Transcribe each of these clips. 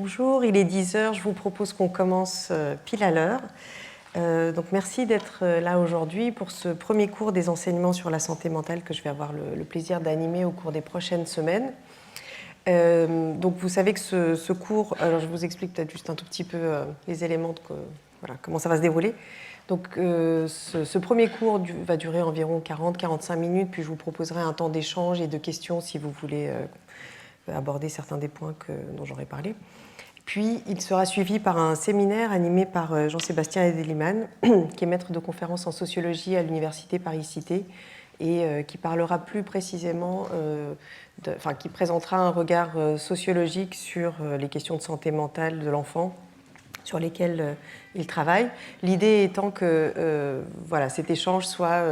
Bonjour, il est 10 heures, je vous propose qu'on commence pile à l'heure. Donc merci d'être là aujourd'hui pour ce premier cours des enseignements sur la santé mentale que je vais avoir le plaisir d'animer au cours des prochaines semaines. Donc vous savez que ce cours, alors je vous explique peut-être juste un tout petit peu les éléments, voilà, comment ça va se dérouler. Donc ce premier cours va durer environ 40-45 minutes, puis je vous proposerai un temps d'échange et de questions si vous voulez aborder certains des points dont j'aurais parlé. Puis il sera suivi par un séminaire animé par Jean-Sébastien Edelman, qui est maître de conférences en sociologie à l'Université Paris-Cité et qui parlera plus précisément, qui présentera un regard sociologique sur les questions de santé mentale de l'enfant sur lesquelles il travaille. L'idée étant que cet échange soit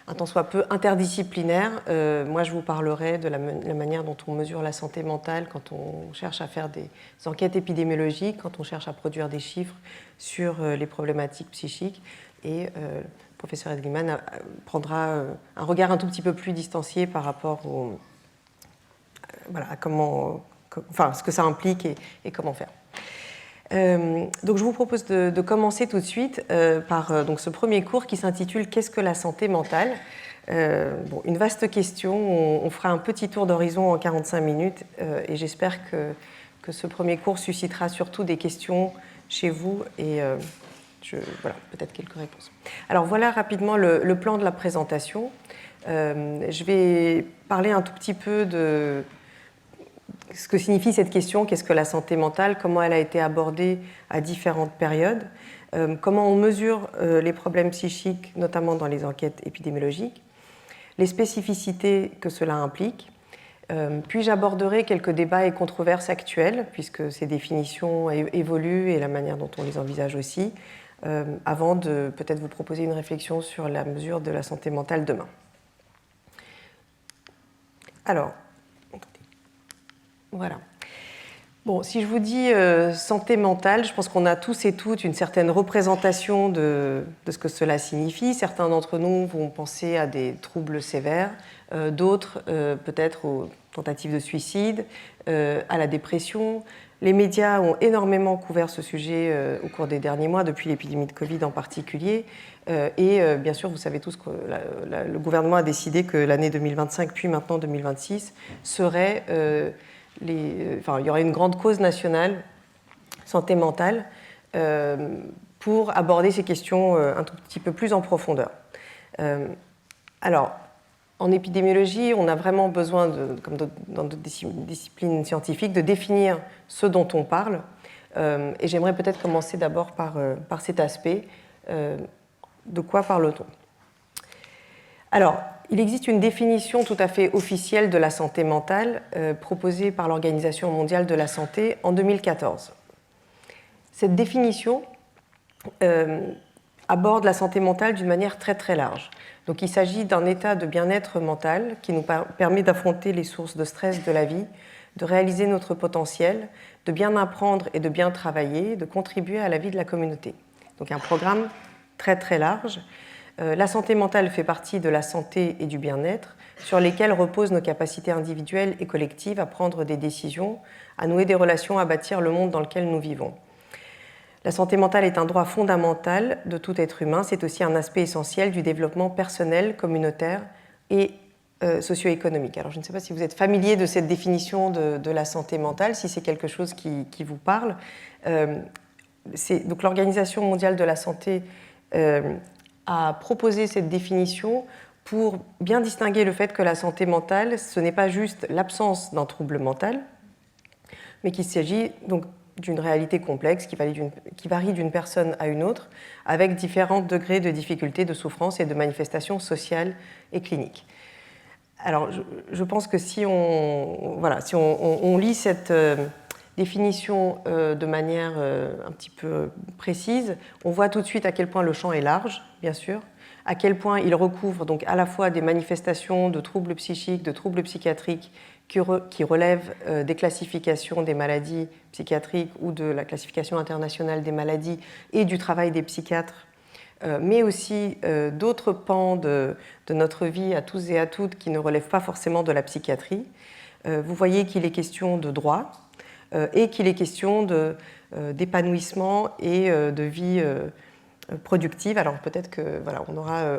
un tant soit peu interdisciplinaire. Moi, je vous parlerai de la manière dont on mesure la santé mentale quand on cherche à faire des enquêtes épidémiologiques, quand on cherche à produire des chiffres sur les problématiques psychiques. Et le professeur Edelman prendra un regard un tout petit peu plus distancié par rapport à ce que ça implique et comment faire. Donc je vous propose de commencer tout de suite par ce premier cours qui s'intitule « Qu'est-ce que la santé mentale ?» Une vaste question, on fera un petit tour d'horizon en 45 minutes et j'espère que ce premier cours suscitera surtout des questions chez vous et peut-être quelques réponses. Alors voilà rapidement le plan de la présentation. Je vais parler un tout petit peu de ce que signifie cette question, qu'est-ce que la santé mentale, comment elle a été abordée à différentes périodes, comment on mesure les problèmes psychiques, notamment dans les enquêtes épidémiologiques, les spécificités que cela implique, puis j'aborderai quelques débats et controverses actuelles, puisque ces définitions évoluent et la manière dont on les envisage aussi, avant de peut-être vous proposer une réflexion sur la mesure de la santé mentale demain. Alors, voilà. Bon, si je vous dis santé mentale, je pense qu'on a tous et toutes une certaine représentation de ce que cela signifie. Certains d'entre nous vont penser à des troubles sévères, d'autres peut-être aux tentatives de suicide, à la dépression. Les médias ont énormément couvert ce sujet au cours des derniers mois, depuis l'épidémie de Covid en particulier. Et bien sûr, vous savez tous que le gouvernement a décidé que l'année 2025, puis maintenant 2026, serait... il y aurait une grande cause nationale santé mentale pour aborder ces questions un tout petit peu plus en profondeur. Alors, en épidémiologie, on a vraiment besoin, comme dans d'autres disciplines scientifiques, de définir ce dont on parle. Et j'aimerais peut-être commencer d'abord par cet aspect. De quoi parle-t-on ? Alors, il existe une définition tout à fait officielle de la santé mentale proposée par l'Organisation mondiale de la santé en 2014. Cette définition aborde la santé mentale d'une manière très très large. Donc il s'agit d'un état de bien-être mental qui nous permet d'affronter les sources de stress de la vie, de réaliser notre potentiel, de bien apprendre et de bien travailler, de contribuer à la vie de la communauté. Donc un programme très très large. La santé mentale fait partie de la santé et du bien-être, sur lesquels reposent nos capacités individuelles et collectives à prendre des décisions, à nouer des relations, à bâtir le monde dans lequel nous vivons. La santé mentale est un droit fondamental de tout être humain, c'est aussi un aspect essentiel du développement personnel, communautaire et socio-économique. Alors je ne sais pas si vous êtes familier de cette définition de la santé mentale, si c'est quelque chose qui vous parle. Donc l'Organisation mondiale de la santé a proposé cette définition pour bien distinguer le fait que la santé mentale, ce n'est pas juste l'absence d'un trouble mental, mais qu'il s'agit donc d'une réalité complexe qui varie d'une personne à une autre, avec différents degrés de difficulté, de souffrance et de manifestations sociales et cliniques. Alors, je pense que si on lit cette définition de manière un petit peu précise, on voit tout de suite à quel point le champ est large, bien sûr, à quel point il recouvre donc à la fois des manifestations de troubles psychiques, de troubles psychiatriques qui relèvent des classifications des maladies psychiatriques ou de la classification internationale des maladies et du travail des psychiatres, mais aussi d'autres pans de notre vie à tous et à toutes qui ne relèvent pas forcément de la psychiatrie. Vous voyez qu'il est question de droit, et qu'il est question d'épanouissement et de vie productive. Alors peut-être que voilà,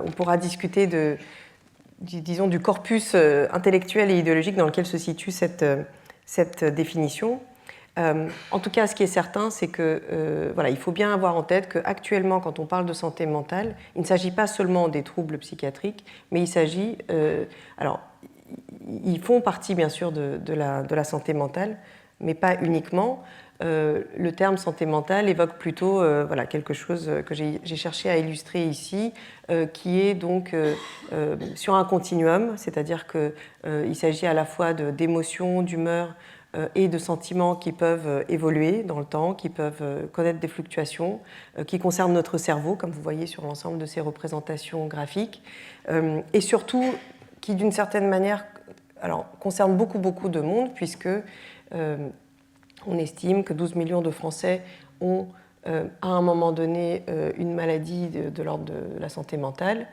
on pourra discuter disons, du corpus intellectuel et idéologique dans lequel se situe cette définition. En tout cas, ce qui est certain, c'est que voilà, il faut bien avoir en tête qu'actuellement, quand on parle de santé mentale, il ne s'agit pas seulement des troubles psychiatriques, mais il s'agit, alors, ils font partie bien sûr de la santé mentale, mais pas uniquement. Le terme santé mentale évoque plutôt voilà, quelque chose que j'ai cherché à illustrer ici, qui est donc sur un continuum, c'est-à-dire qu'il s'agit à la fois d'émotions, d'humeurs, et de sentiments qui peuvent évoluer dans le temps, qui peuvent connaître des fluctuations, qui concernent notre cerveau, comme vous voyez sur l'ensemble de ces représentations graphiques, et surtout qui, d'une certaine manière, alors, concernent beaucoup de monde, puisque on estime que 12 millions de Français ont, à un moment donné, une maladie de l'ordre de la santé mentale,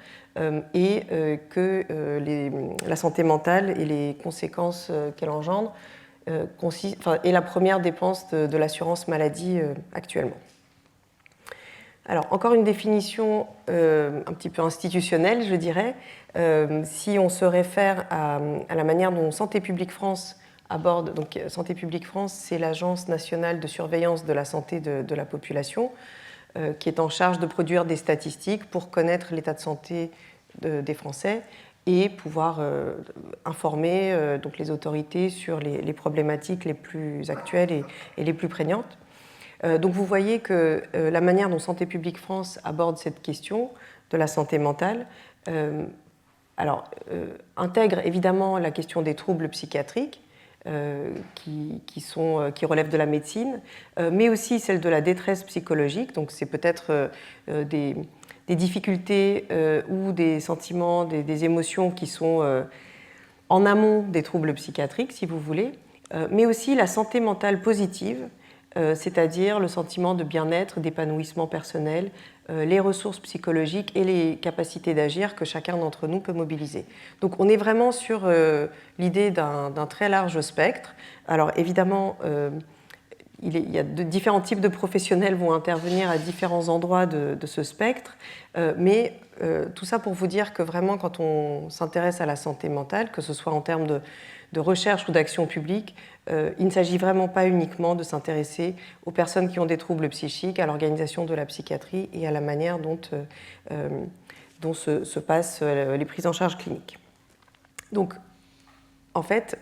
et que la santé mentale et les conséquences qu'elle engendre est la première dépense de l'assurance maladie actuellement. Alors, encore une définition un petit peu institutionnelle, je dirais. Si on se réfère à la manière dont Santé publique France aborde, donc Santé publique France, c'est l'Agence nationale de surveillance de la santé de la population, qui est en charge de produire des statistiques pour connaître l'état de santé des Français et pouvoir informer donc les autorités sur les problématiques les plus actuelles et les plus prégnantes. Donc vous voyez que la manière dont Santé publique France aborde cette question de la santé mentale intègre évidemment la question des troubles psychiatriques qui relèvent de la médecine, mais aussi celle de la détresse psychologique. Donc c'est peut-être des difficultés ou des sentiments, des émotions qui sont en amont des troubles psychiatriques, si vous voulez, mais aussi la santé mentale positive, c'est-à-dire le sentiment de bien-être, d'épanouissement personnel, les ressources psychologiques et les capacités d'agir que chacun d'entre nous peut mobiliser. Donc on est vraiment sur l'idée d'un très large spectre. Alors évidemment, il y a différents types de professionnels vont intervenir à différents endroits de ce spectre, mais tout ça pour vous dire que vraiment quand on s'intéresse à la santé mentale, que ce soit en termes de recherche ou d'action publique, il ne s'agit vraiment pas uniquement de s'intéresser aux personnes qui ont des troubles psychiques, à l'organisation de la psychiatrie et à la manière dont se passent les prises en charge cliniques. Donc, en fait,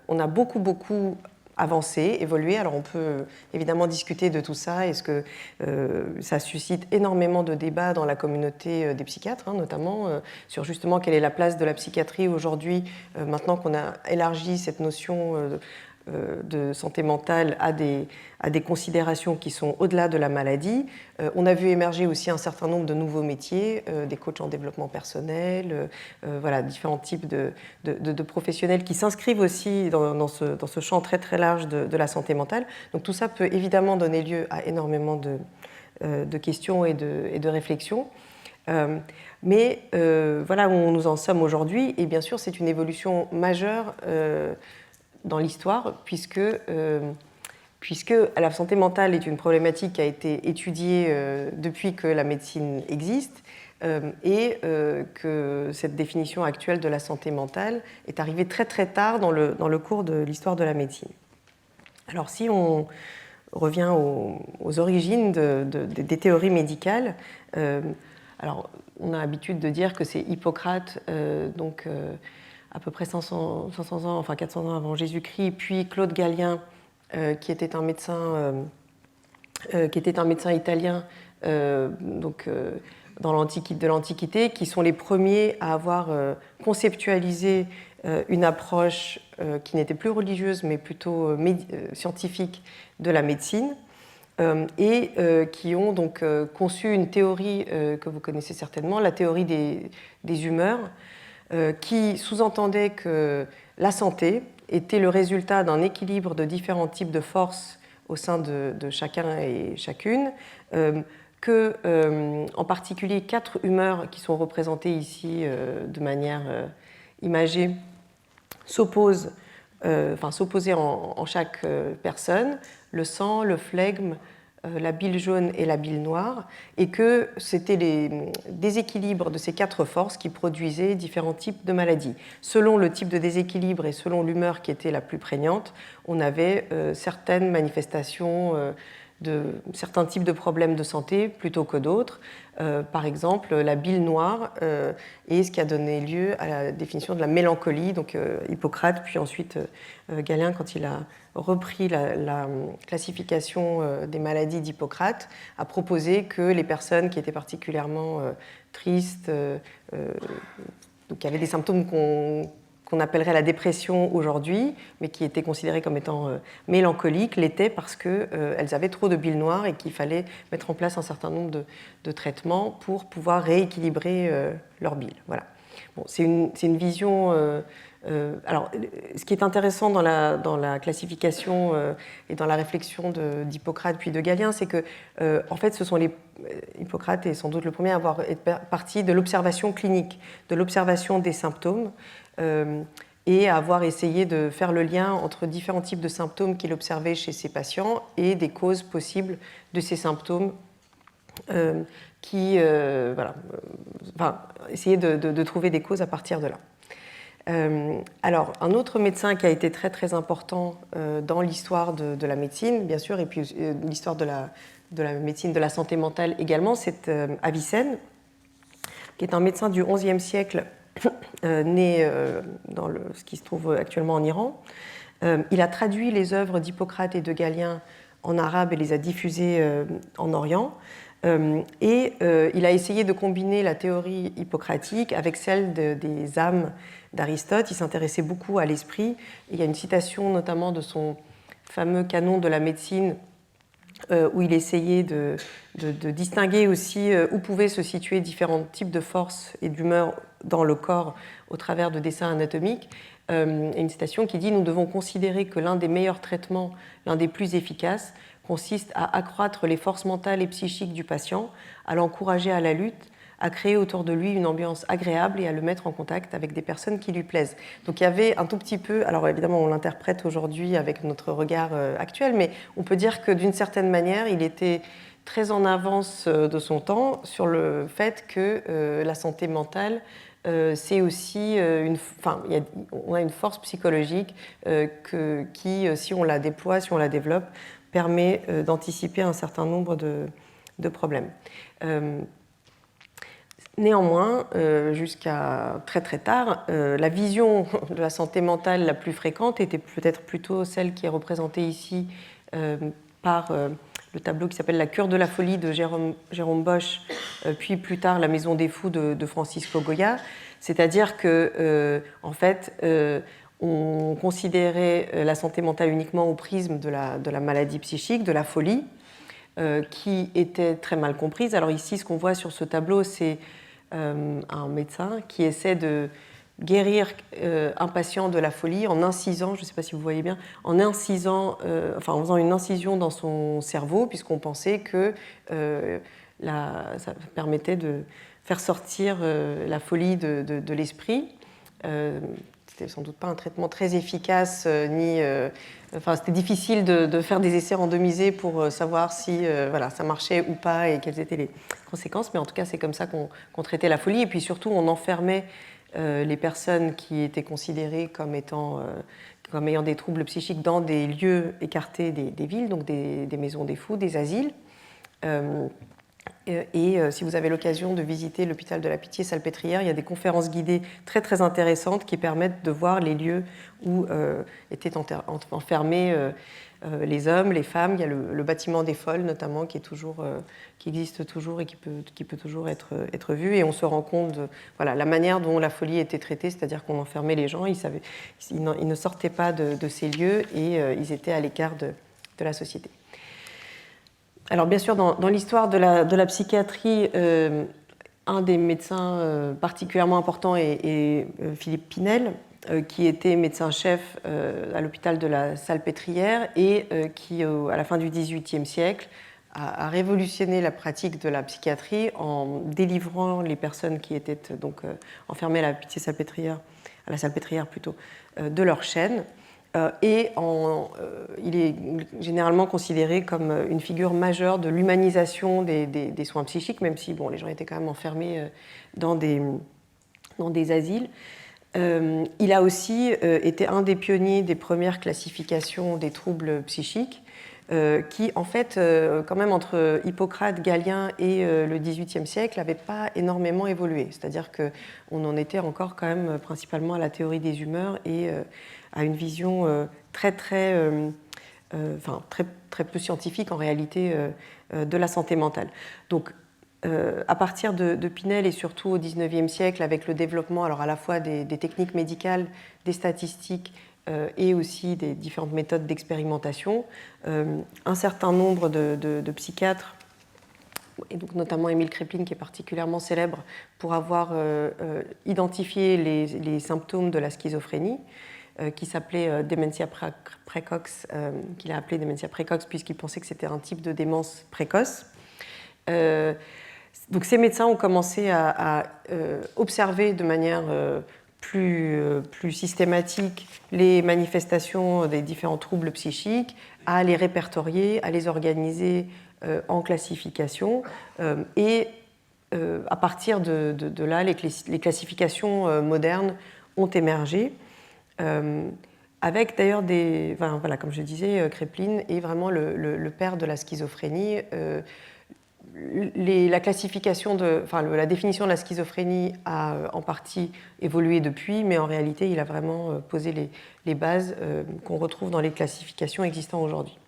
on a beaucoup avancé, évolué. Alors, on peut évidemment discuter de tout ça. Est-ce que ça suscite énormément de débats dans la communauté des psychiatres, notamment sur justement quelle est la place de la psychiatrie aujourd'hui, maintenant qu'on a élargi cette notion de santé mentale à des considérations qui sont au-delà de la maladie. On a vu émerger aussi un certain nombre de nouveaux métiers, des coachs en développement personnel, voilà, différents types de professionnels qui s'inscrivent aussi dans ce champ très large de la santé mentale. Donc tout ça peut évidemment donner lieu à énormément de questions et de réflexions. Mais voilà où nous en sommes aujourd'hui, et bien sûr c'est une évolution majeure dans l'histoire, puisque la santé mentale est une problématique qui a été étudiée depuis que la médecine existe, et que cette définition actuelle de la santé mentale est arrivée très tard dans le cours de l'histoire de la médecine. Alors si on revient aux origines des théories médicales, alors on a l'habitude de dire que c'est Hippocrate, à peu près 500 ans, enfin 400 ans avant Jésus-Christ, puis Claude Gallien, qui était un médecin italien de l'Antiquité, qui sont les premiers à avoir conceptualisé une approche qui n'était plus religieuse, mais plutôt scientifique de la médecine, et qui ont donc conçu une théorie que vous connaissez certainement, la théorie des humeurs, qui sous-entendait que la santé était le résultat d'un équilibre de différents types de forces au sein de chacun et chacune, en particulier 4 humeurs qui sont représentées ici de manière imagée s'opposent s'opposaient en chaque personne, le sang, le flegme, la bile jaune et la bile noire, et que c'était les déséquilibres de ces 4 forces qui produisaient différents types de maladies. Selon le type de déséquilibre et selon l'humeur qui était la plus prégnante, on avait certaines manifestations de certains types de problèmes de santé plutôt que d'autres. Par exemple, la bile noire est ce qui a donné lieu à la définition de la mélancolie, donc Hippocrate, puis ensuite Galien, quand il a repris la classification des maladies d'Hippocrate, a proposé que les personnes qui étaient particulièrement tristes, donc qui avaient des symptômes qu'on appellerait la dépression aujourd'hui, mais qui étaient considérées comme étant mélancoliques, l'étaient parce qu'elles avaient trop de bile noire et qu'il fallait mettre en place un certain nombre de traitements pour pouvoir rééquilibrer leur bile. Voilà. Bon, c'est une vision... alors, ce qui est intéressant dans la classification et dans la réflexion d'Hippocrate puis de Galien, c'est que, en fait, Hippocrate est sans doute le premier à avoir été parti de l'observation clinique, de l'observation des symptômes, et à avoir essayé de faire le lien entre différents types de symptômes qu'il observait chez ses patients et des causes possibles de ces symptômes essayer de trouver des causes à partir de là. Alors, un autre médecin qui a été très très important dans l'histoire de la médecine, bien sûr, et puis l'histoire de la médecine de la santé mentale également, c'est Avicenne, qui est un médecin du XIe siècle, né dans ce qui se trouve actuellement en Iran. Il a traduit les œuvres d'Hippocrate et de Galien en arabe et les a diffusées en Orient. Et il a essayé de combiner la théorie hippocratique avec celle des âmes d'Aristote. Il s'intéressait beaucoup à l'esprit. Il y a une citation notamment de son fameux canon de la médecine où il essayait de distinguer aussi où pouvaient se situer différents types de forces et d'humeurs dans le corps au travers de dessins anatomiques. Une citation qui dit « Nous devons considérer que l'un des meilleurs traitements, l'un des plus efficaces, consiste à accroître les forces mentales et psychiques du patient, à l'encourager à la lutte, à créer autour de lui une ambiance agréable et à le mettre en contact avec des personnes qui lui plaisent. » Donc il y avait un tout petit peu, alors évidemment on l'interprète aujourd'hui avec notre regard actuel, mais on peut dire que d'une certaine manière il était très en avance de son temps sur le fait que la santé mentale c'est aussi on a une force psychologique qui, si on la déploie, si on la développe, permet d'anticiper un certain nombre de problèmes. Néanmoins, jusqu'à très très tard, la vision de la santé mentale la plus fréquente était peut-être plutôt celle qui est représentée ici par le tableau qui s'appelle La cure de la folie de Jérôme Bosch, puis plus tard La maison des fous de Francisco Goya. C'est-à-dire que, en fait, on considérait la santé mentale uniquement au prisme de la maladie psychique, de la folie, qui était très mal comprise. Alors ici, ce qu'on voit sur ce tableau, c'est un médecin qui essaie de guérir un patient de la folie en incisant, je ne sais pas si vous voyez bien, en faisant une incision dans son cerveau, puisqu'on pensait que ça permettait de faire sortir la folie de l'esprit. C'était sans doute pas un traitement très efficace, c'était difficile de faire des essais randomisés pour savoir si ça marchait ou pas et quelles étaient les conséquences, mais en tout cas c'est comme ça qu'on traitait la folie, et puis surtout on enfermait les personnes qui étaient considérées comme ayant des troubles psychiques dans des lieux écartés des villes, donc des maisons des fous, des asiles. Si vous avez l'occasion de visiter l'hôpital de la Pitié-Salpêtrière, il y a des conférences guidées très très intéressantes qui permettent de voir les lieux où étaient enfermés les hommes, les femmes. Il y a le bâtiment des folles notamment qui existe toujours et qui peut toujours être vu. Et on se rend compte de la manière dont la folie était traitée, c'est-à-dire qu'on enfermait les gens, ils ne sortaient pas de ces lieux et ils étaient à l'écart de la société. Alors bien sûr, dans l'histoire de la psychiatrie, un des médecins particulièrement importants est Philippe Pinel, qui était médecin-chef à l'hôpital de la Salpêtrière et qui, à la fin du XVIIIe siècle, a révolutionné la pratique de la psychiatrie en délivrant les personnes qui étaient donc enfermées à la Pitié-Salpêtrière, à la Salpêtrière plutôt, de leur chaîne. Il est généralement considéré comme une figure majeure de l'humanisation des soins psychiques, même si les gens étaient quand même enfermés dans des asiles. Il a aussi été un des pionniers des premières classifications des troubles psychiques, qui, en fait, quand même entre Hippocrate, Galien et le XVIIIe siècle, n'avait pas énormément évolué. C'est-à-dire qu'on en était encore quand même principalement à la théorie des humeurs et à une vision très peu scientifique en réalité de la santé mentale. Donc, à partir de Pinel et surtout au XIXe siècle, avec le développement alors à la fois des techniques médicales, des statistiques et aussi des différentes méthodes d'expérimentation, un certain nombre de psychiatres, et donc notamment Émile Kraepelin qui est particulièrement célèbre pour avoir identifié les symptômes de la schizophrénie, qui s'appelait dementia praecox, qu'il a appelé dementia précox puisqu'il pensait que c'était un type de démence précoce. Donc ces médecins ont commencé à observer de manière plus systématique les manifestations des différents troubles psychiques, à les répertorier, à les organiser en classification. Et à partir de là, les classifications modernes ont émergé. Avec d'ailleurs comme je disais, Kraepelin est vraiment le père de la schizophrénie. La définition de la schizophrénie a en partie évolué depuis, mais en réalité, il a vraiment posé les bases qu'on retrouve dans les classifications existantes aujourd'hui.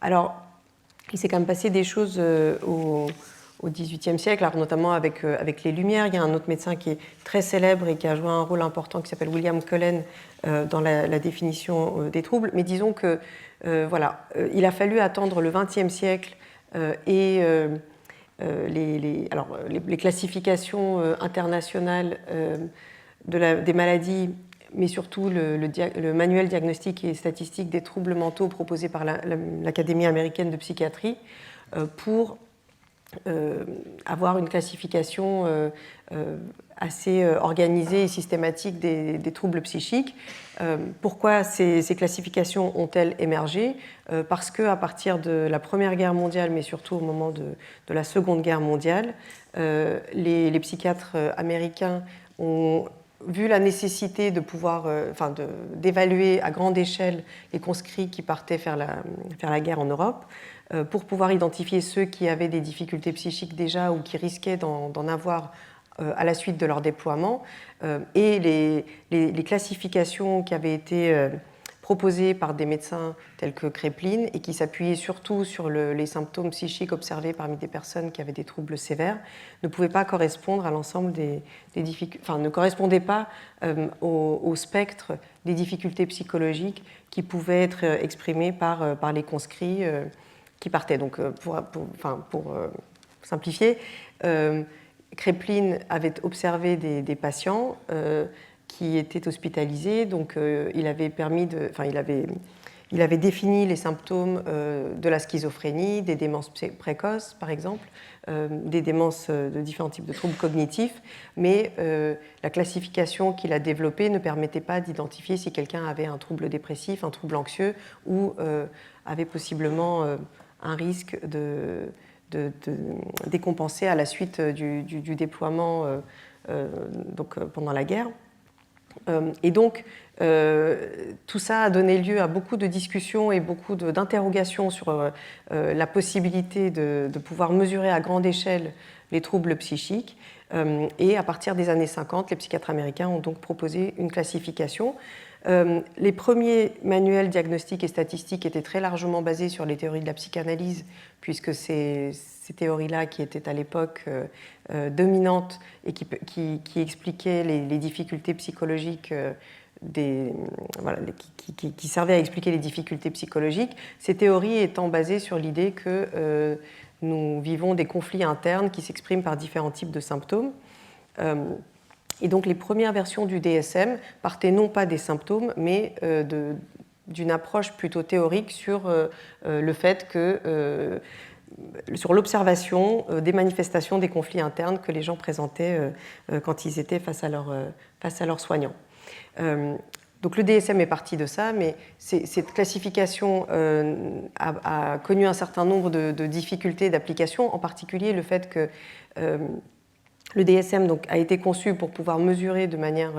Alors, il s'est quand même passé des choses au XVIIIe siècle, alors notamment avec les Lumières. Il y a un autre médecin qui est très célèbre et qui a joué un rôle important, qui s'appelle William Cullen, dans la définition des troubles. Mais disons que il a fallu attendre le XXe siècle et les classifications internationales des maladies, mais surtout le manuel diagnostique et statistique des troubles mentaux proposé par l'Académie américaine de psychiatrie pour avoir une classification assez organisée et systématique des troubles psychiques. Pourquoi ces classifications ont-elles émergé ? Parce qu'à partir de la Première Guerre mondiale, mais surtout au moment de la Seconde Guerre mondiale, les psychiatres américains ont vu la nécessité de pouvoir, d'évaluer à grande échelle les conscrits qui partaient faire la guerre en Europe, pour pouvoir identifier ceux qui avaient des difficultés psychiques déjà ou qui risquaient d'en avoir à la suite de leur déploiement. Et les classifications qui avaient été proposées par des médecins tels que Kraepelin et qui s'appuyaient surtout sur les symptômes psychiques observés parmi des personnes qui avaient des troubles sévères ne pouvaient pas correspondre à l'ensemble des difficultés, ne correspondaient pas au spectre des difficultés psychologiques qui pouvaient être exprimées par les conscrits qui partaient. Donc, pour simplifier, Kraepelin avait observé des patients qui étaient hospitalisés, donc il avait défini les symptômes de la schizophrénie, des démences précoces par exemple, des démences de différents types de troubles cognitifs, mais la classification qu'il a développée ne permettait pas d'identifier si quelqu'un avait un trouble dépressif, un trouble anxieux ou avait possiblement un risque de décompenser à la suite du déploiement pendant la guerre. Et donc, tout ça a donné lieu à beaucoup de discussions et beaucoup d'interrogations sur la possibilité de pouvoir mesurer à grande échelle les troubles psychiques. Et à partir des années 50, les psychiatres américains ont donc proposé une classification. Les premiers manuels diagnostiques et statistiques étaient très largement basés sur les théories de la psychanalyse, puisque ces théories-là qui étaient à l'époque dominantes et qui expliquaient les difficultés psychologiques qui servaient à expliquer les difficultés psychologiques, ces théories étant basées sur l'idée que nous vivons des conflits internes qui s'expriment par différents types de symptômes. Et donc les premières versions du DSM partaient non pas des symptômes, mais d'une approche plutôt théorique sur le fait que, sur l'observation des manifestations des conflits internes que les gens présentaient quand ils étaient face à leurs soignants. Donc le DSM est parti de ça, mais cette classification a connu un certain nombre de difficultés d'application, en particulier le fait que le DSM donc, a été conçu pour pouvoir mesurer de manière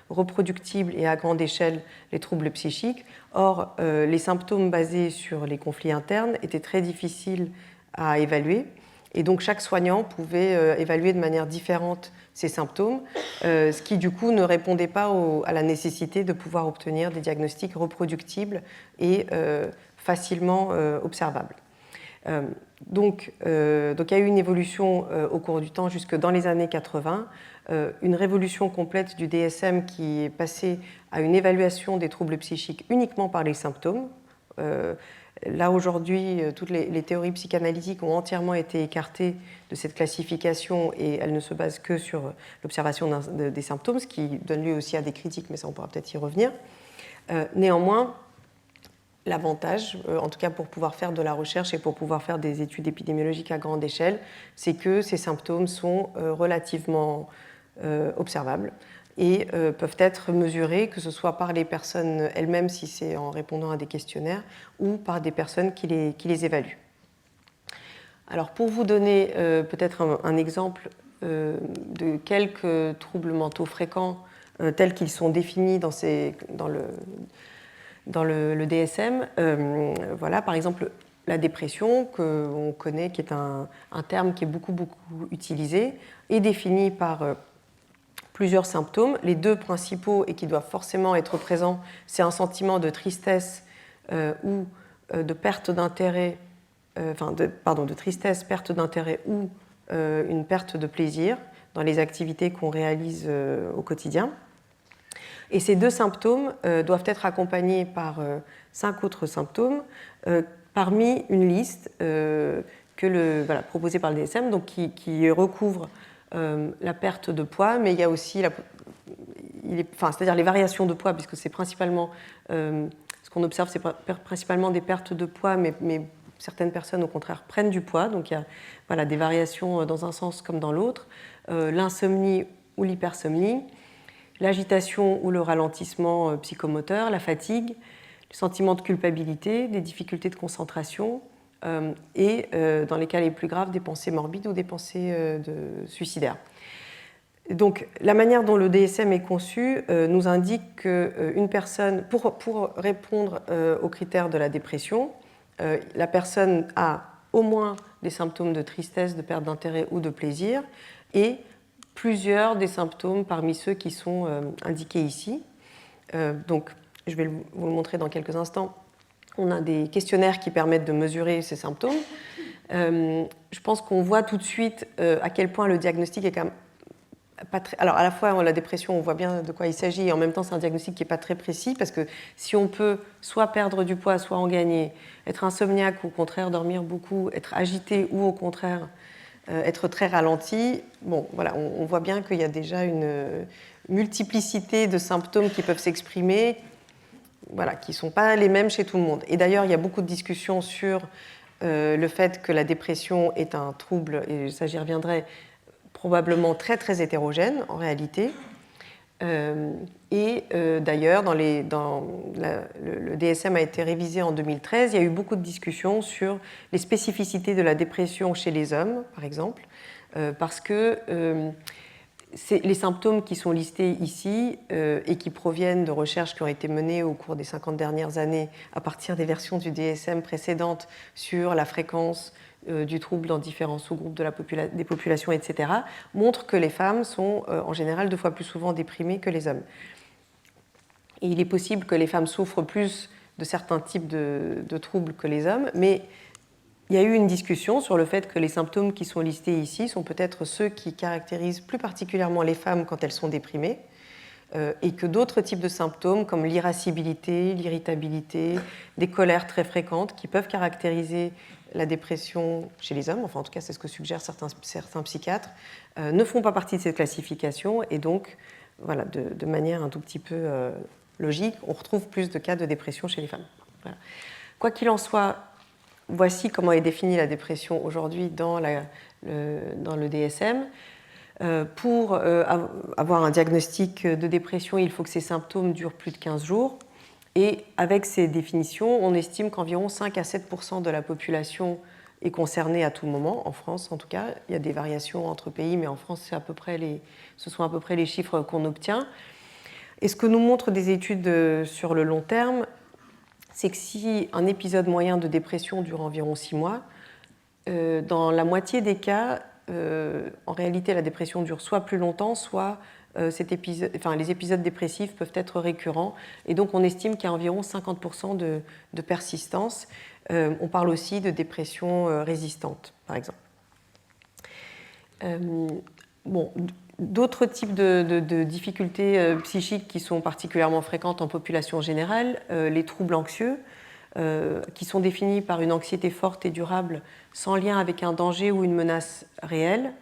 reproductible et à grande échelle les troubles psychiques. Or, les symptômes basés sur les conflits internes étaient très difficiles à évaluer. Et donc, chaque soignant pouvait évaluer de manière différente ces symptômes, ce qui, du coup, ne répondait pas à la nécessité de pouvoir obtenir des diagnostics reproductibles et facilement observables. Donc, il y a eu une évolution au cours du temps jusque dans les années 80, une révolution complète du DSM qui est passée à une évaluation des troubles psychiques uniquement par les symptômes. Là, aujourd'hui, toutes les théories psychanalytiques ont entièrement été écartées de cette classification et elles ne se basent que sur l'observation des symptômes, ce qui donne lieu aussi à des critiques, mais ça, on pourra peut-être y revenir. Néanmoins, l'avantage, en tout cas pour pouvoir faire de la recherche et pour pouvoir faire des études épidémiologiques à grande échelle, c'est que ces symptômes sont relativement observables et peuvent être mesurés, que ce soit par les personnes elles-mêmes, si c'est en répondant à des questionnaires, ou par des personnes qui les évaluent. Alors pour vous donner peut-être un exemple de quelques troubles mentaux fréquents tels qu'ils sont définis dans le DSM, voilà, par exemple la dépression, qu'on connaît, qui est un terme qui est beaucoup utilisé, est défini par plusieurs symptômes. Les deux principaux et qui doivent forcément être présents, c'est un sentiment de tristesse ou de perte d'intérêt, de tristesse, perte d'intérêt ou une perte de plaisir dans les activités qu'on réalise au quotidien. Et ces deux symptômes doivent être accompagnés par 5 autres symptômes parmi une liste proposée par le DSM, donc qui recouvre la perte de poids, mais il y a aussi c'est-à-dire les variations de poids, puisque c'est principalement ce qu'on observe, c'est principalement des pertes de poids, mais certaines personnes au contraire prennent du poids, donc il y a des variations dans un sens comme dans l'autre, l'insomnie ou l'hypersomnie, l'agitation ou le ralentissement psychomoteur, la fatigue, le sentiment de culpabilité, des difficultés de concentration et, dans les cas les plus graves, des pensées morbides ou des pensées suicidaires. Donc, la manière dont le DSM est conçu nous indique qu'une personne, pour répondre aux critères de la dépression, la personne a au moins des symptômes de tristesse, de perte d'intérêt ou de plaisir et plusieurs des symptômes parmi ceux qui sont indiqués ici. Donc, je vais vous le montrer dans quelques instants. On a des questionnaires qui permettent de mesurer ces symptômes. Je pense qu'on voit tout de suite à quel point le diagnostic est quand même pas très... Alors, à la fois, la dépression, on voit bien de quoi il s'agit, et en même temps, c'est un diagnostic qui n'est pas très précis, parce que si on peut soit perdre du poids, soit en gagner, être insomniaque ou au contraire dormir beaucoup, être agité ou au contraire être très ralenti, bon, voilà, on voit bien qu'il y a déjà une multiplicité de symptômes qui peuvent s'exprimer, voilà, qui ne sont pas les mêmes chez tout le monde. Et d'ailleurs, il y a beaucoup de discussions sur le fait que la dépression est un trouble, et ça j'y reviendrai, probablement très très hétérogène en réalité. D'ailleurs, le DSM a été révisé en 2013, il y a eu beaucoup de discussions sur les spécificités de la dépression chez les hommes, par exemple, parce que les symptômes qui sont listés ici et qui proviennent de recherches qui ont été menées au cours des 50 dernières années à partir des versions du DSM précédentes sur la fréquence du trouble dans différents sous-groupes des populations, etc., montrent que les femmes sont en général 2 fois plus souvent déprimées que les hommes. Et il est possible que les femmes souffrent plus de certains types de troubles que les hommes, mais il y a eu une discussion sur le fait que les symptômes qui sont listés ici sont peut-être ceux qui caractérisent plus particulièrement les femmes quand elles sont déprimées, et que d'autres types de symptômes comme l'irascibilité, l'irritabilité, des colères très fréquentes qui peuvent caractériser la dépression chez les hommes, enfin en tout cas c'est ce que suggèrent certains psychiatres, ne font pas partie de cette classification et donc voilà, de manière un tout petit peu logique, on retrouve plus de cas de dépression chez les femmes. Voilà. Quoi qu'il en soit, voici comment est définie la dépression aujourd'hui dans le DSM. Pour avoir un diagnostic de dépression, il faut que ces symptômes durent plus de 15 jours. Et avec ces définitions, on estime qu'environ 5 à 7% de la population est concernée à tout moment, en France en tout cas. Il y a des variations entre pays, mais en France, ce sont à peu près les chiffres qu'on obtient. Et ce que nous montrent des études sur le long terme, c'est que si un épisode moyen de dépression dure environ 6 mois, dans la moitié des cas, en réalité, la dépression dure soit plus longtemps, soit les épisodes dépressifs peuvent être récurrents. Et donc, on estime qu'il y a environ 50% de persistance. On parle aussi de dépression résistante, par exemple. D'autres types de difficultés psychiques qui sont particulièrement fréquentes en population générale, les troubles anxieux, qui sont définis par une anxiété forte et durable sans lien avec un danger ou une menace réelle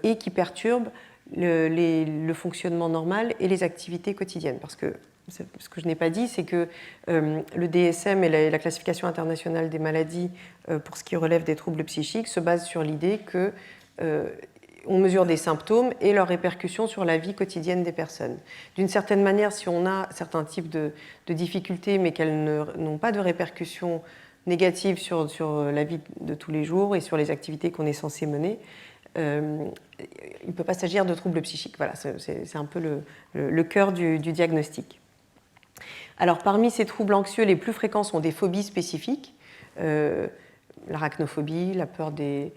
et qui perturbent le fonctionnement normal et les activités quotidiennes. Parce que ce que je n'ai pas dit, c'est que le DSM et la classification internationale des maladies pour ce qui relève des troubles psychiques se basent sur l'idée que on mesure des symptômes et leurs répercussions sur la vie quotidienne des personnes. D'une certaine manière, si on a certains types de difficultés, mais qu'elles n'ont pas de répercussions négatives sur la vie de tous les jours et sur les activités qu'on est censé mener, il ne peut pas s'agir de troubles psychiques. Voilà, c'est un peu le cœur du diagnostic. Alors, parmi ces troubles anxieux, les plus fréquents sont des phobies spécifiques, l'arachnophobie, la peur des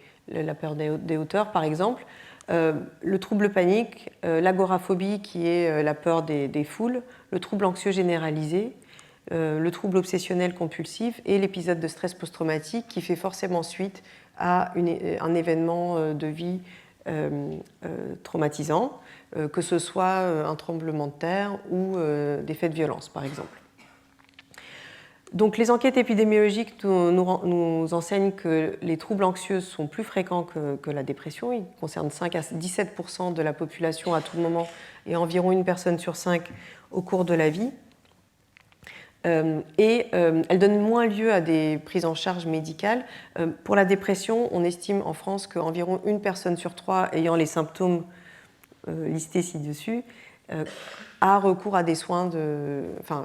hauteurs, par exemple, le trouble panique, l'agoraphobie, qui est la peur des foules, le trouble anxieux généralisé, le trouble obsessionnel compulsif et l'épisode de stress post-traumatique qui fait forcément suite à un événement de vie traumatisant, que ce soit un tremblement de terre ou des faits de violence, par exemple. Donc, les enquêtes épidémiologiques nous enseignent que les troubles anxieux sont plus fréquents que la dépression. Ils concernent 5 à 17% de la population à tout moment et environ une personne sur 5 au cours de la vie. Elles donnent moins lieu à des prises en charge médicales. Pour la dépression, on estime en France qu'environ une personne sur 3 ayant les symptômes listés ci-dessus a recours à des soins,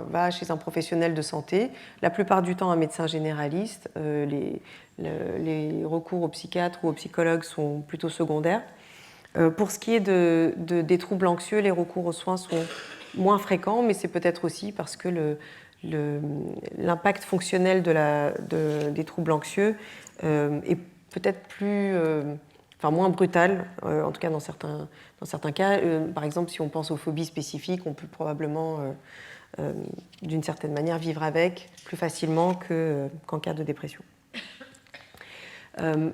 va chez un professionnel de santé, la plupart du temps un médecin généraliste. Les recours aux psychiatres ou aux psychologues sont plutôt secondaires. Pour ce qui est des troubles anxieux, les recours aux soins sont moins fréquents, mais c'est peut-être aussi parce que l'impact fonctionnel des troubles anxieux est peut-être moins brutal, en tout cas dans certains cas. Par exemple, si on pense aux phobies spécifiques, on peut probablement, d'une certaine manière, vivre avec plus facilement qu'en cas de dépression.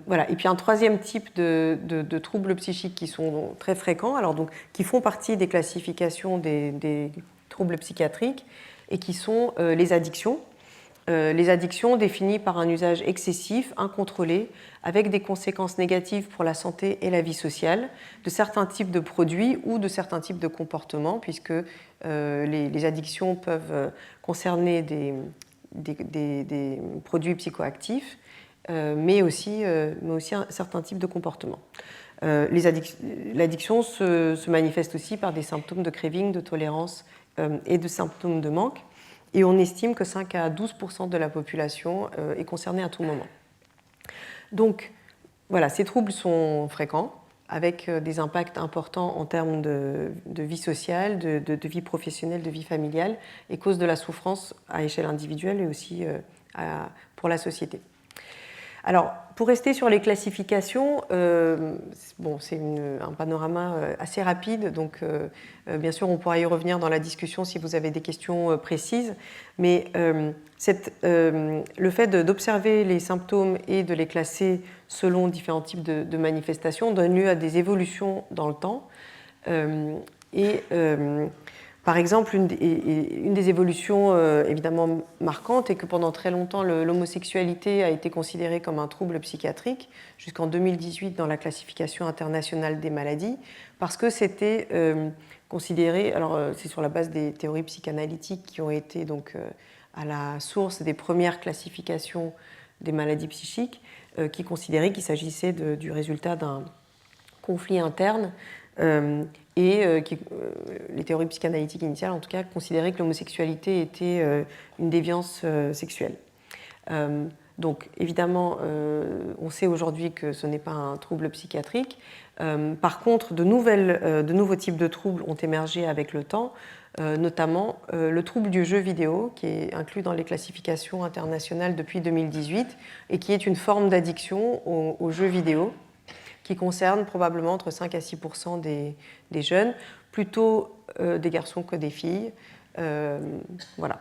Voilà. Et puis un troisième type de troubles psychiques qui sont très fréquents, qui font partie des classifications des troubles psychiatriques et qui sont les addictions. Les addictions définies par un usage excessif, incontrôlé, avec des conséquences négatives pour la santé et la vie sociale, de certains types de produits ou de certains types de comportements, puisque les addictions peuvent concerner des produits psychoactifs, mais aussi un certain type de comportements. L'addiction se manifeste aussi par des symptômes de craving, de tolérance et de symptômes de manque. Et on estime que 5 à 12% de la population est concernée à tout moment. Donc, voilà, ces troubles sont fréquents, avec des impacts importants en termes de vie sociale, de vie professionnelle, de vie familiale, et causent de la souffrance à échelle individuelle et aussi pour la société. Alors, pour rester sur les classifications, c'est un panorama assez rapide, donc bien sûr on pourra y revenir dans la discussion si vous avez des questions précises, mais le fait d'observer les symptômes et de les classer selon différents types de manifestations donne lieu à des évolutions dans le temps. Par exemple, une des évolutions évidemment marquantes est que pendant très longtemps, l'homosexualité a été considérée comme un trouble psychiatrique, jusqu'en 2018 dans la classification internationale des maladies, parce que c'était considéré, alors c'est sur la base des théories psychanalytiques qui ont été donc à la source des premières classifications des maladies psychiques, qui considéraient qu'il s'agissait du résultat d'un conflit interne Les théories psychanalytiques initiales, en tout cas, considéraient que l'homosexualité était une déviance sexuelle. Donc, évidemment, on sait aujourd'hui que ce n'est pas un trouble psychiatrique. Par contre, de nouveaux types de troubles ont émergé avec le temps, notamment le trouble du jeu vidéo, qui est inclus dans les classifications internationales depuis 2018 et qui est une forme d'addiction aux jeux vidéo, qui concerne probablement entre 5 à 6% des jeunes, plutôt des garçons que des filles. Voilà.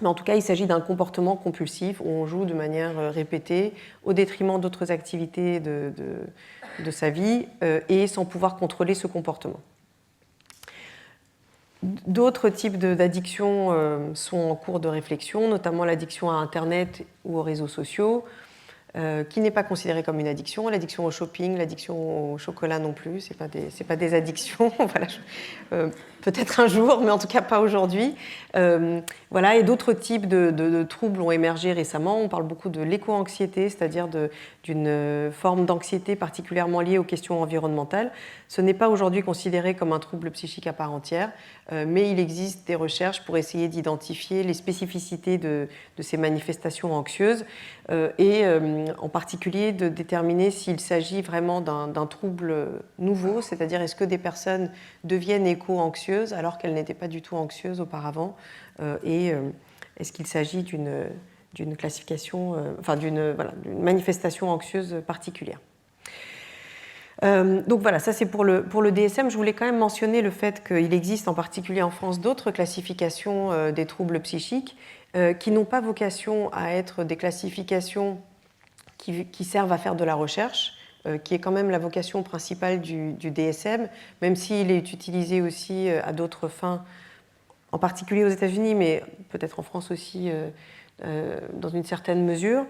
Mais en tout cas, il s'agit d'un comportement compulsif où on joue de manière répétée au détriment d'autres activités de sa vie et sans pouvoir contrôler ce comportement. D'autres types d'addictions sont en cours de réflexion, notamment l'addiction à Internet ou aux réseaux sociaux, qui n'est pas considérée comme une addiction. L'addiction au shopping, l'addiction au chocolat non plus, ce n'est pas des addictions. Voilà, peut-être un jour, mais en tout cas pas aujourd'hui. Voilà, et d'autres types de troubles ont émergé récemment. On parle beaucoup de l'éco-anxiété, c'est-à-dire d'une forme d'anxiété particulièrement liée aux questions environnementales. Ce n'est pas aujourd'hui considéré comme un trouble psychique à part entière, mais il existe des recherches pour essayer d'identifier les spécificités de ces manifestations anxieuses et en particulier de déterminer s'il s'agit vraiment d'un trouble nouveau, c'est-à-dire est-ce que des personnes deviennent éco-anxieuses alors qu'elles n'étaient pas du tout anxieuses auparavant, et est-ce qu'il s'agit d'une classification, d'une manifestation anxieuse particulière. Donc voilà, ça c'est pour le DSM. Je voulais quand même mentionner le fait qu'il existe en particulier en France d'autres classifications des troubles psychiques qui n'ont pas vocation à être des classifications qui servent à faire de la recherche, qui est quand même la vocation principale du DSM, même s'il est utilisé aussi à d'autres fins, en particulier aux États-Unis, mais peut-être en France aussi dans une certaine mesure.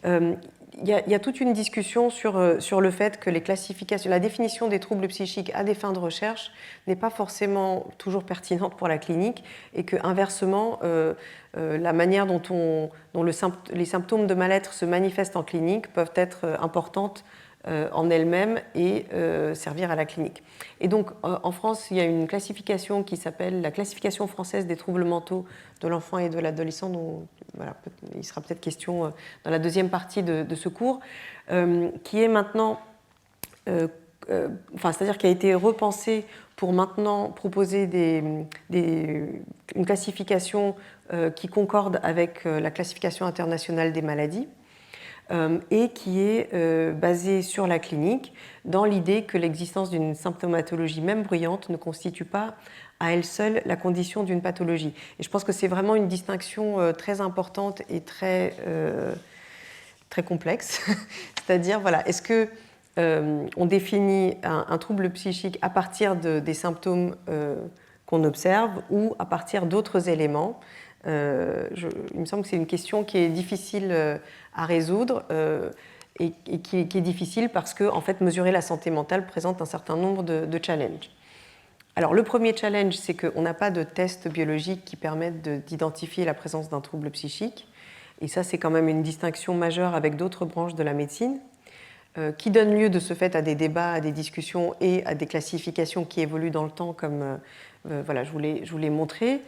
Il y a toute une discussion sur le fait que la définition des troubles psychiques à des fins de recherche n'est pas forcément toujours pertinente pour la clinique et que, inversement, la manière dont les symptômes de mal-être se manifestent en clinique peuvent être importantes en elles-mêmes et servir à la clinique. Et donc, en France, il y a une classification qui s'appelle la classification française des troubles mentaux de l'enfant et de l'adolescent, dont voilà, il sera peut-être question dans la deuxième partie de ce cours, qui est maintenant, c'est-à-dire qui a été repensée pour maintenant proposer une classification qui concorde avec la classification internationale des maladies, et qui est basée sur la clinique, dans l'idée que l'existence d'une symptomatologie même bruyante ne constitue pas à elle seule la condition d'une pathologie. Et je pense que c'est vraiment une distinction très importante et très complexe. C'est-à-dire, voilà, est-ce que on définit un trouble psychique à partir des symptômes qu'on observe ou à partir d'autres éléments? Il me semble que c'est une question qui est difficile à résoudre et qui est difficile parce que, en fait, mesurer la santé mentale présente un certain nombre de challenges. Alors, le premier challenge, c'est qu'on n'a pas de tests biologiques qui permettent d'identifier la présence d'un trouble psychique. Et ça, c'est quand même une distinction majeure avec d'autres branches de la médecine, qui donne lieu de ce fait à des débats, à des discussions et à des classifications qui évoluent dans le temps, comme voilà, je vous l'ai montré.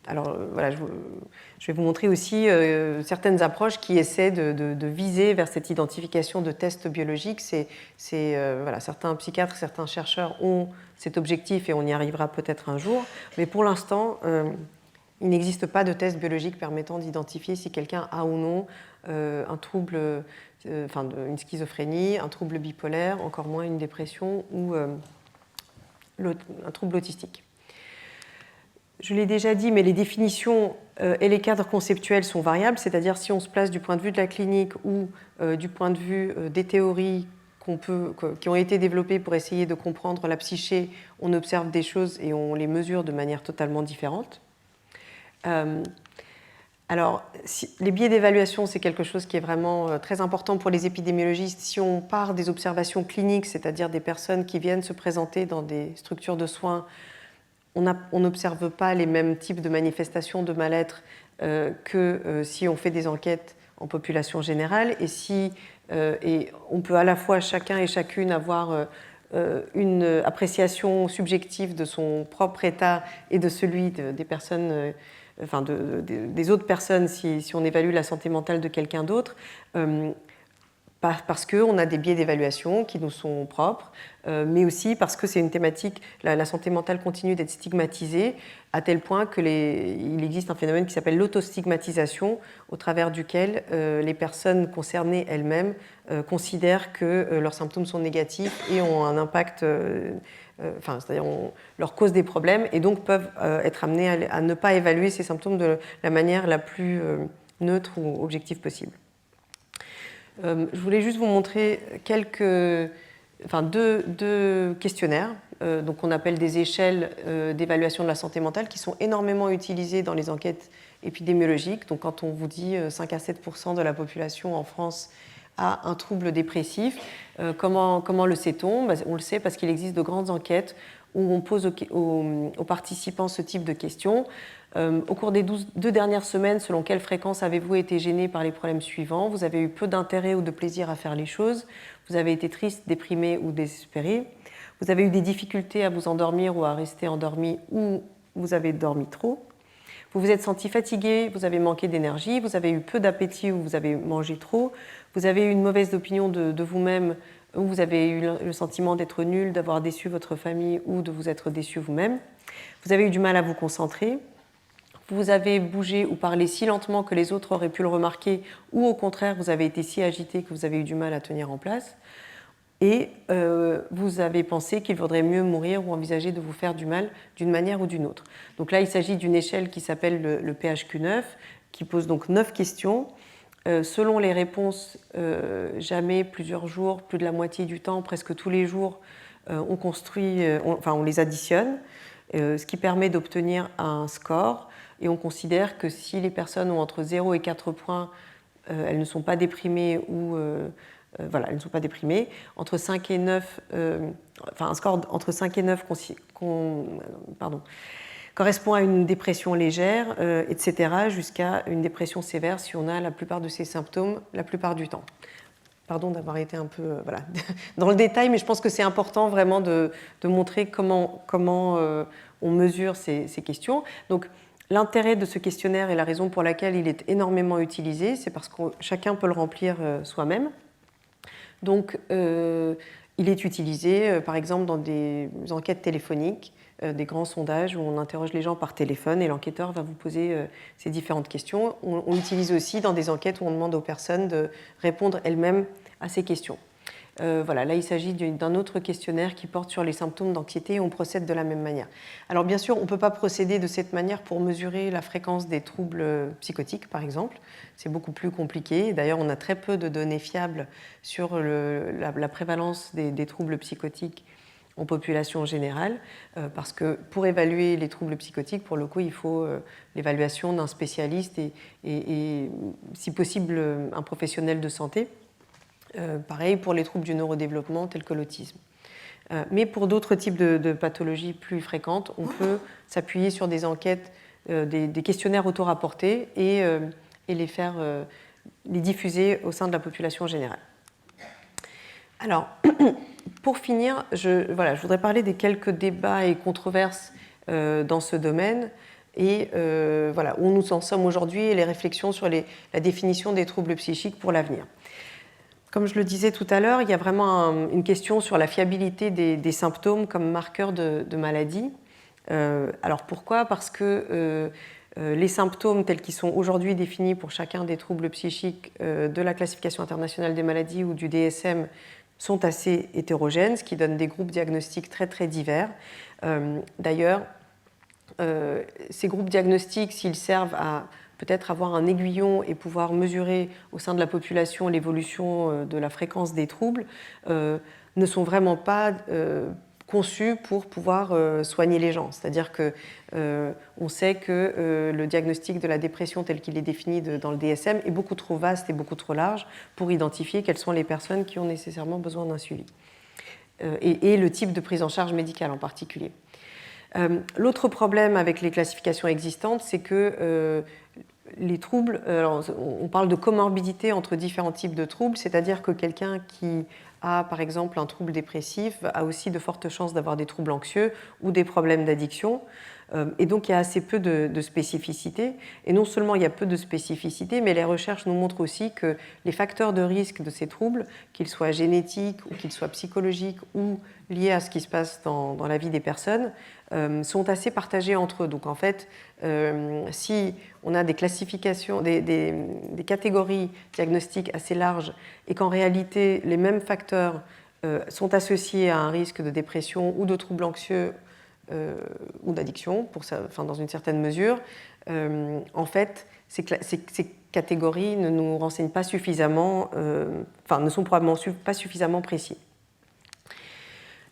Alors voilà, je vais vous montrer aussi certaines approches qui essaient de viser vers cette identification de tests biologiques. Voilà, certains psychiatres, certains chercheurs ont cet objectif et on y arrivera peut-être un jour. Mais pour l'instant, il n'existe pas de test biologique permettant d'identifier si quelqu'un a ou non un trouble, une schizophrénie, un trouble bipolaire, encore moins une dépression ou un trouble autistique. Je l'ai déjà dit, mais les définitions et les cadres conceptuels sont variables, c'est-à-dire si on se place du point de vue de la clinique ou du point de vue des théories qui ont été développées pour essayer de comprendre la psyché, on observe des choses et on les mesure de manière totalement différente. Alors, les biais d'évaluation, c'est quelque chose qui est vraiment très important pour les épidémiologistes. Si on part des observations cliniques, c'est-à-dire des personnes qui viennent se présenter dans des structures de soins, on n'observe pas les mêmes types de manifestations de mal-être que si on fait des enquêtes en population générale. Et on peut à la fois chacun et chacune avoir une appréciation subjective de son propre état et de celui des personnes, enfin des autres personnes si on évalue la santé mentale de quelqu'un d'autre, parce qu'on a des biais d'évaluation qui nous sont propres, mais aussi parce que c'est une thématique, la santé mentale continue d'être stigmatisée à tel point qu'il existe un phénomène qui s'appelle l'autostigmatisation, au travers duquel les personnes concernées elles-mêmes considèrent que leurs symptômes sont négatifs et ont un impact, c'est-à-dire leur cause des problèmes, et donc peuvent être amenées à ne pas évaluer ces symptômes de la manière la plus neutre ou objective possible. Je voulais juste vous montrer deux questionnaires, donc on appelle des échelles d'évaluation de la santé mentale, qui sont énormément utilisées dans les enquêtes épidémiologiques. Donc quand on vous dit 5 à 7% de la population en France a un trouble dépressif, comment le sait-on? On le sait parce qu'il existe de grandes enquêtes où on pose aux participants ce type de questions. Au cours des 2 dernières semaines, selon quelle fréquence avez-vous été gêné par les problèmes suivants? Vous avez eu peu d'intérêt ou de plaisir à faire les choses? Vous avez été triste, déprimé ou désespéré? Vous avez eu des difficultés à vous endormir ou à rester endormi, ou vous avez dormi trop? Vous vous êtes senti fatigué, vous avez manqué d'énergie, vous avez eu peu d'appétit ou vous avez mangé trop? Vous avez eu une mauvaise opinion de vous-même, ou vous avez eu le sentiment d'être nul, d'avoir déçu votre famille ou de vous être déçu vous-même? Vous avez eu du mal à vous concentrer? Vous avez bougé ou parlé si lentement que les autres auraient pu le remarquer, ou au contraire, vous avez été si agité que vous avez eu du mal à tenir en place? Et vous avez pensé qu'il vaudrait mieux mourir ou envisager de vous faire du mal d'une manière ou d'une autre. Donc là, il s'agit d'une échelle qui s'appelle le PHQ-9, qui pose donc 9 questions. Selon les réponses, jamais, plusieurs jours, plus de la moitié du temps, presque tous les jours, on les additionne, ce qui permet d'obtenir un score. Et on considère que si les personnes ont entre 0 et 4 points, elles ne sont pas déprimées ou... elles ne sont pas déprimées. Entre 5 et 9, un score entre 5 et 9 correspond à une dépression légère, etc., jusqu'à une dépression sévère si on a la plupart de ces symptômes la plupart du temps. Pardon d'avoir été un peu dans le détail, mais je pense que c'est important vraiment de montrer comment on mesure ces questions. Donc, l'intérêt de ce questionnaire et la raison pour laquelle il est énormément utilisé, c'est parce que chacun peut le remplir soi-même. Donc, il est utilisé, par exemple, dans des enquêtes téléphoniques, des grands sondages où on interroge les gens par téléphone et l'enquêteur va vous poser ces différentes questions. On l'utilise aussi dans des enquêtes où on demande aux personnes de répondre elles-mêmes à ces questions. Là, il s'agit d'un autre questionnaire qui porte sur les symptômes d'anxiété et on procède de la même manière. Alors, bien sûr, on ne peut pas procéder de cette manière pour mesurer la fréquence des troubles psychotiques, par exemple. C'est beaucoup plus compliqué. D'ailleurs, on a très peu de données fiables sur la prévalence des troubles psychotiques en population générale, parce que pour évaluer les troubles psychotiques, pour le coup, il faut l'évaluation d'un spécialiste et, si possible, un professionnel de santé. Pareil pour les troubles du neurodéveloppement tels que l'autisme. Mais pour d'autres types de pathologies plus fréquentes, on peut s'appuyer sur des enquêtes, des questionnaires auto-rapportés et les diffuser au sein de la population générale. Alors, pour finir, je voudrais parler des quelques débats et controverses dans ce domaine et où nous en sommes aujourd'hui et les réflexions sur la définition des troubles psychiques pour l'avenir. Comme je le disais tout à l'heure, il y a vraiment une question sur la fiabilité des symptômes comme marqueurs de maladie. Alors pourquoi? Parce que les symptômes tels qu'ils sont aujourd'hui définis pour chacun des troubles psychiques de la classification internationale des maladies ou du DSM sont assez hétérogènes, ce qui donne des groupes diagnostiques très très divers. D'ailleurs, ces groupes diagnostiques, s'ils servent à peut-être avoir un aiguillon et pouvoir mesurer au sein de la population l'évolution de la fréquence des troubles, ne sont vraiment pas conçus pour pouvoir soigner les gens. C'est-à-dire qu'on sait que le diagnostic de la dépression tel qu'il est défini dans le DSM est beaucoup trop vaste et beaucoup trop large pour identifier quelles sont les personnes qui ont nécessairement besoin d'un suivi. Et le type de prise en charge médicale en particulier. L'autre problème avec les classifications existantes, c'est que les troubles, on parle de comorbidité entre différents types de troubles, c'est-à-dire que quelqu'un qui a par exemple un trouble dépressif a aussi de fortes chances d'avoir des troubles anxieux ou des problèmes d'addiction. Et donc il y a assez peu de spécificité. Et non seulement il y a peu de spécificité, mais les recherches nous montrent aussi que les facteurs de risque de ces troubles, qu'ils soient génétiques ou qu'ils soient psychologiques ou liés à ce qui se passe dans la vie des personnes, sont assez partagés entre eux. Donc en fait, si on a des classifications, des catégories diagnostiques assez larges et qu'en réalité les mêmes facteurs sont associés à un risque de dépression ou de troubles anxieux ou d'addiction, dans une certaine mesure, en fait, ces catégories ne nous renseignent pas suffisamment, ne sont probablement pas suffisamment précis.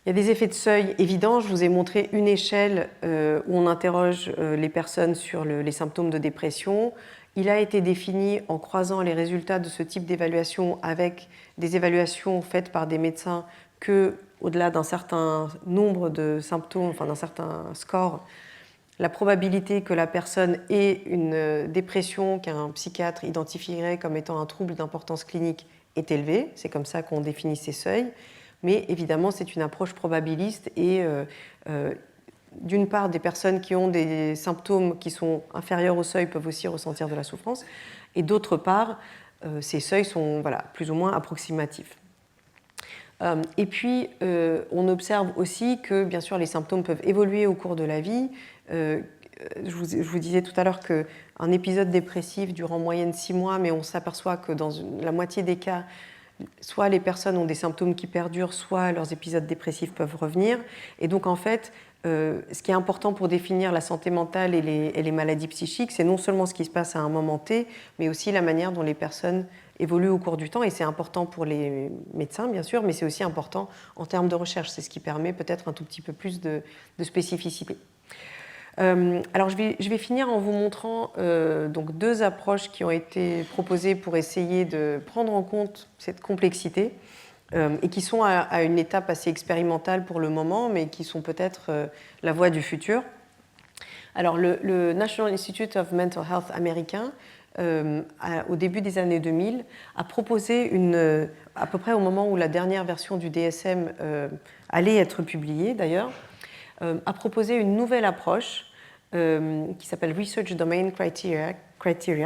Il y a des effets de seuil évidents. Je vous ai montré une échelle où on interroge les personnes sur les symptômes de dépression. Il a été défini en croisant les résultats de ce type d'évaluation avec des évaluations faites par des médecins que, au-delà d'un certain nombre de symptômes, d'un certain score, la probabilité que la personne ait une dépression qu'un psychiatre identifierait comme étant un trouble d'importance clinique est élevée. C'est comme ça qu'on définit ces seuils. Mais évidemment, c'est une approche probabiliste et d'une part, des personnes qui ont des symptômes qui sont inférieurs au seuil peuvent aussi ressentir de la souffrance, et d'autre part, ces seuils sont plus ou moins approximatifs. Et puis, on observe aussi que, bien sûr, les symptômes peuvent évoluer au cours de la vie. Je vous disais tout à l'heure qu'un épisode dépressif dure en moyenne 6 mois, mais on s'aperçoit que dans la moitié des cas, soit les personnes ont des symptômes qui perdurent, soit leurs épisodes dépressifs peuvent revenir. Et donc, en fait, ce qui est important pour définir la santé mentale et les maladies psychiques, c'est non seulement ce qui se passe à un moment T, mais aussi la manière dont les personnes évoluent au cours du temps. Et c'est important pour les médecins, bien sûr, mais c'est aussi important en termes de recherche. C'est ce qui permet peut-être un tout petit peu plus de spécificité. Alors je vais finir en vous montrant donc 2 approches qui ont été proposées pour essayer de prendre en compte cette complexité et qui sont à une étape assez expérimentale pour le moment, mais qui sont peut-être la voie du futur. Alors le National Institute of Mental Health américain, au début des années 2000, a proposé à peu près au moment où la dernière version du DSM allait être publiée d'ailleurs, a proposé une nouvelle approche qui s'appelle Research Domain Criteria,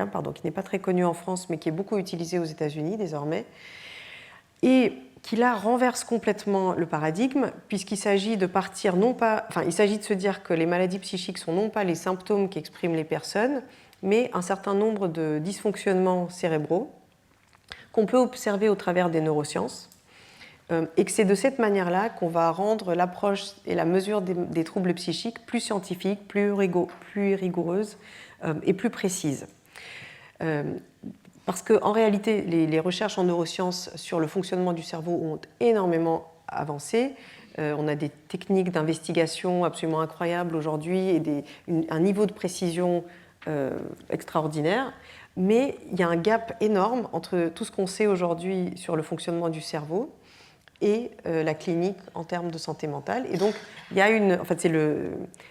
qui n'est pas très connue en France, mais qui est beaucoup utilisée aux États-Unis désormais, et qui là renverse complètement le paradigme, puisqu'il s'agit de partir il s'agit de se dire que les maladies psychiques sont non pas les symptômes qu'expriment les personnes, mais un certain nombre de dysfonctionnements cérébraux qu'on peut observer au travers des neurosciences. Et que c'est de cette manière-là qu'on va rendre l'approche et la mesure des troubles psychiques plus scientifiques, plus rigoureuses et plus précises. Parce qu'en réalité, les recherches en neurosciences sur le fonctionnement du cerveau ont énormément avancé. On a des techniques d'investigation absolument incroyables aujourd'hui et un niveau de précision extraordinaire. Mais il y a un gap énorme entre tout ce qu'on sait aujourd'hui sur le fonctionnement du cerveau et la clinique en termes de santé mentale. Et donc, il y a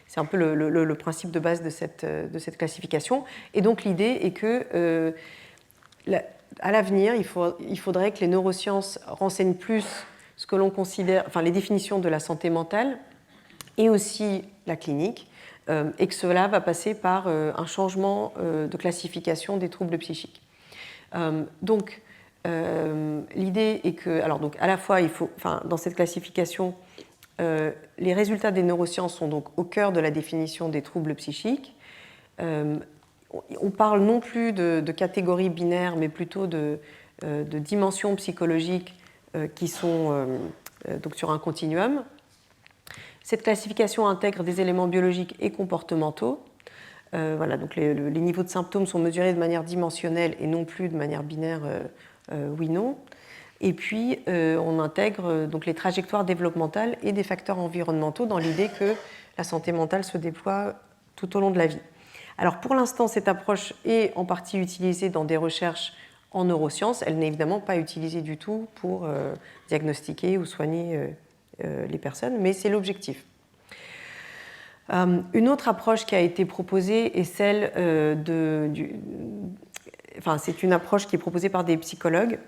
c'est un peu le principe de base de cette classification. Et donc, l'idée est que, à l'avenir, il faudrait que les neurosciences renseignent plus ce que l'on considère, les définitions de la santé mentale et aussi la clinique, et que cela va passer par un changement de classification des troubles psychiques. Donc, l'idée est que, à la fois, dans cette classification, les résultats des neurosciences sont donc au cœur de la définition des troubles psychiques. On parle non plus de catégories binaires, mais plutôt de dimensions psychologiques qui sont donc sur un continuum. Cette classification intègre des éléments biologiques et comportementaux. Donc les niveaux de symptômes sont mesurés de manière dimensionnelle et non plus de manière binaire oui-non. Et puis, on intègre donc les trajectoires développementales et des facteurs environnementaux dans l'idée que la santé mentale se déploie tout au long de la vie. Alors, pour l'instant, cette approche est en partie utilisée dans des recherches en neurosciences. Elle n'est évidemment pas utilisée du tout pour diagnostiquer ou soigner les personnes, mais c'est l'objectif. Une autre approche qui a été proposée est celle c'est une approche qui est proposée par des psychologues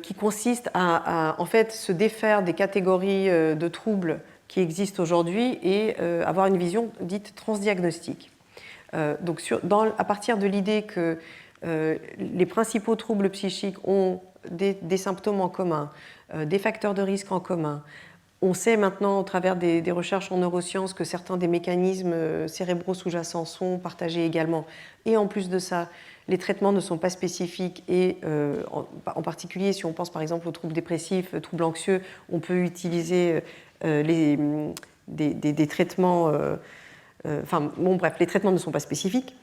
qui consiste à en fait se défaire des catégories de troubles qui existent aujourd'hui et avoir une vision dite transdiagnostique. Donc à partir de l'idée que les principaux troubles psychiques ont des symptômes en commun, des facteurs de risque en commun. On sait maintenant, au travers des recherches en neurosciences, que certains des mécanismes cérébraux sous-jacents sont partagés également. Et en plus de ça, les traitements ne sont pas spécifiques et en particulier, si on pense par exemple aux troubles dépressifs, troubles anxieux, on peut utiliser des traitements... les traitements ne sont pas spécifiques.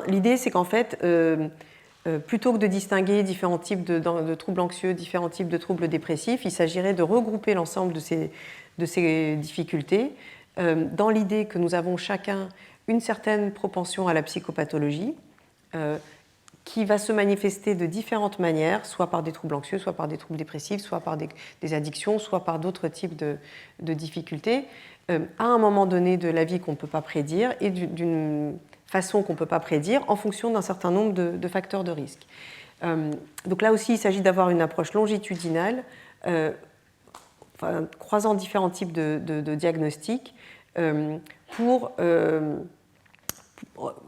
L'idée, c'est qu'en fait, plutôt que de distinguer différents types de troubles anxieux, différents types de troubles dépressifs, il s'agirait de regrouper l'ensemble de ces difficultés dans l'idée que nous avons chacun une certaine propension à la psychopathologie qui va se manifester de différentes manières, soit par des troubles anxieux, soit par des troubles dépressifs, soit par des addictions, soit par d'autres types de difficultés, à un moment donné de la vie qu'on ne peut pas prédire et d'une façon qu'on ne peut pas prédire en fonction d'un certain nombre de facteurs de risque. Donc là aussi, il s'agit d'avoir une approche longitudinale, croisant différents types de diagnostics pour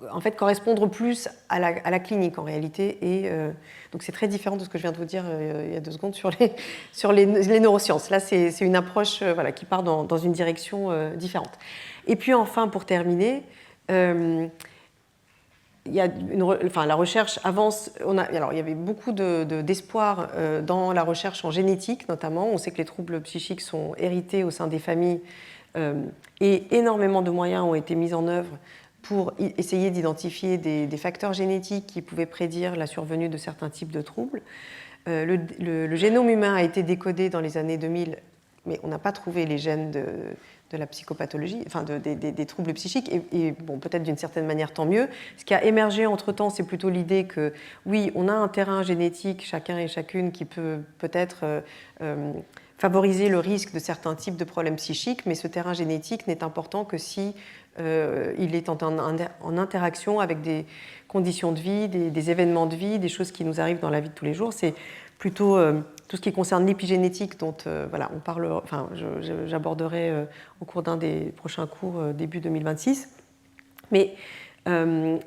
en fait correspondre plus à la clinique en réalité. Et donc c'est très différent de ce que je viens de vous dire il y a 2 secondes sur les neurosciences. Là, c'est une approche qui part dans une direction différente. Et puis enfin, pour terminer, la recherche avance. Alors, il y avait beaucoup d'espoir dans la recherche en génétique, notamment. On sait que les troubles psychiques sont hérités au sein des familles et énormément de moyens ont été mis en œuvre pour essayer d'identifier des facteurs génétiques qui pouvaient prédire la survenue de certains types de troubles. Le génome humain a été décodé dans les années 2000, mais on n'a pas trouvé les gènes de la psychopathologie, enfin des troubles psychiques, et bon, peut-être d'une certaine manière tant mieux. Ce qui a émergé entre-temps, c'est plutôt l'idée que, oui, on a un terrain génétique, chacun et chacune, qui peut peut-être favoriser le risque de certains types de problèmes psychiques, mais ce terrain génétique n'est important que si il est en interaction avec des conditions de vie, des événements de vie, des choses qui nous arrivent dans la vie de tous les jours. C'est plutôt tout ce qui concerne l'épigénétique dont j'aborderai au cours d'un des prochains cours début 2026. Mais on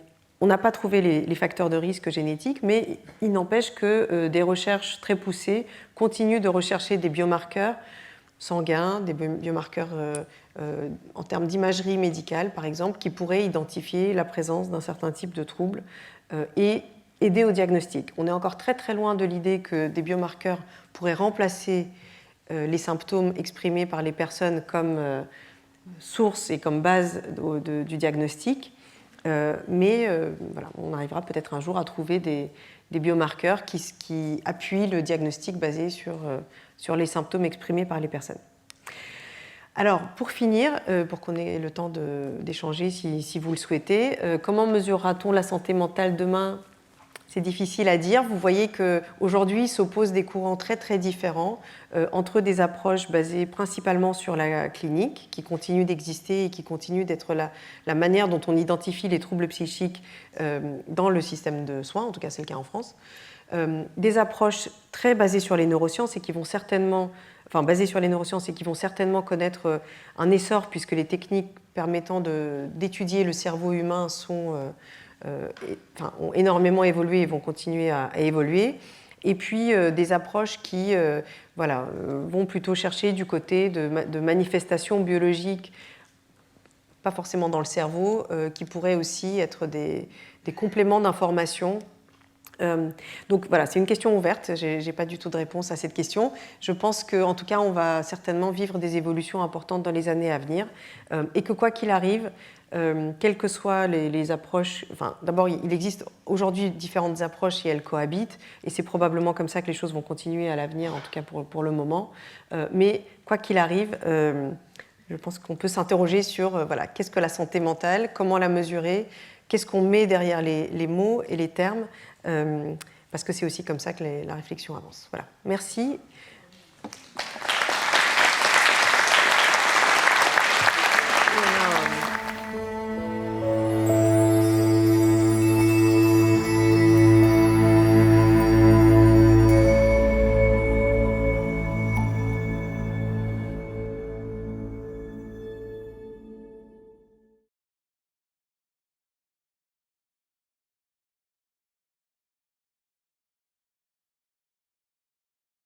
n'a pas trouvé les facteurs de risque génétiques, mais il n'empêche que des recherches très poussées continuent de rechercher des biomarqueurs sanguins, des biomarqueurs en termes d'imagerie médicale, par exemple, qui pourraient identifier la présence d'un certain type de trouble et aider au diagnostic. On est encore très très loin de l'idée que des biomarqueurs pourraient remplacer les symptômes exprimés par les personnes comme source et comme base du diagnostic, mais on arrivera peut-être un jour à trouver des biomarqueurs qui appuient le diagnostic basé sur les symptômes exprimés par les personnes. Alors, pour finir, pour qu'on ait le temps d'échanger si vous le souhaitez, comment mesurera-t-on la santé mentale demain ? C'est difficile à dire. Vous voyez qu'aujourd'hui s'opposent des courants très très différents entre des approches basées principalement sur la clinique, qui continuent d'exister et qui continuent d'être la manière dont on identifie les troubles psychiques dans le système de soins, en tout cas c'est le cas en France. Des approches très basées sur les neurosciences et qui vont certainement connaître un essor puisque les techniques permettant d'étudier le cerveau humain ont énormément évolué et vont continuer à évoluer. Et puis des approches qui vont plutôt chercher du côté de manifestations biologiques, pas forcément dans le cerveau, qui pourraient aussi être des compléments d'information. Donc voilà, c'est une question ouverte, je n'ai pas du tout de réponse à cette question. Je pense qu'en tout cas, on va certainement vivre des évolutions importantes dans les années à venir et que quoi qu'il arrive, quelles que soient les approches, d'abord il existe aujourd'hui différentes approches et elles cohabitent et c'est probablement comme ça que les choses vont continuer à l'avenir, en tout cas pour le moment. Mais quoi qu'il arrive, je pense qu'on peut s'interroger sur qu'est-ce que la santé mentale, comment la mesurer, qu'est-ce qu'on met derrière les mots et les termes, parce que c'est aussi comme ça que la réflexion avance. Voilà. Merci